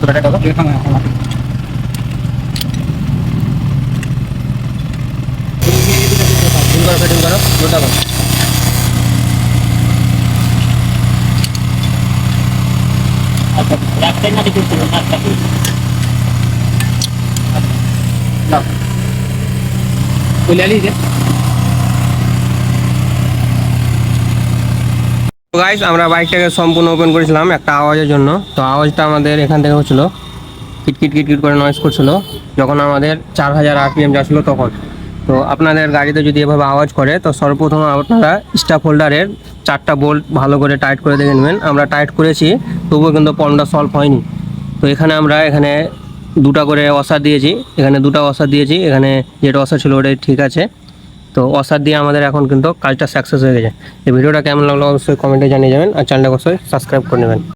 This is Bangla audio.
করে টাকা ফিটিং করো দুটা করো আচ্ছা রাখতে না দিতে ছিল না না বলে আলি যে তো গাইস আমরা বাইকটাকে সম্পূর্ণ ওপেন করেছিলাম একটা আওয়াজের জন্য। তো আওয়াজটা আমাদের এখান থেকে হচ্ছিল কিটকিট কিটকিট করে নয়েজ করছিল যখন আমাদের 4000 RPM যাচ্ছিল তখন। তো আপনাদের গাড়িতে যদি এভাবে আওয়াজ করে তো সর্বপ্রথম আপনারা স্টাফ হোল্ডারের 4টা বোল্ট ভালো করে টাইট করে দেখে নেবেন। আমরা টাইট করেছি তবুও কিন্তু প্রবলেমটা সলভ হয়নি। তো এখানে আমরা দুটা করে ওয়াসার দিয়েছি, এখানে দুটা ওয়াসার দিয়েছি, এখানে যেটা ওয়াসার ছিল ওটাই ঠিক আছে। তো ওয়াসার দিয়ে আমাদের এখন কিন্তু কাজটা সাকসেস হয়ে গেছে। এই ভিডিওটা কেমন লাগলো অবশ্যই কমেন্টে জানিয়ে যাবেন আর চ্যানেলটা অবশ্যই সাবস্ক্রাইব করে নেবেন।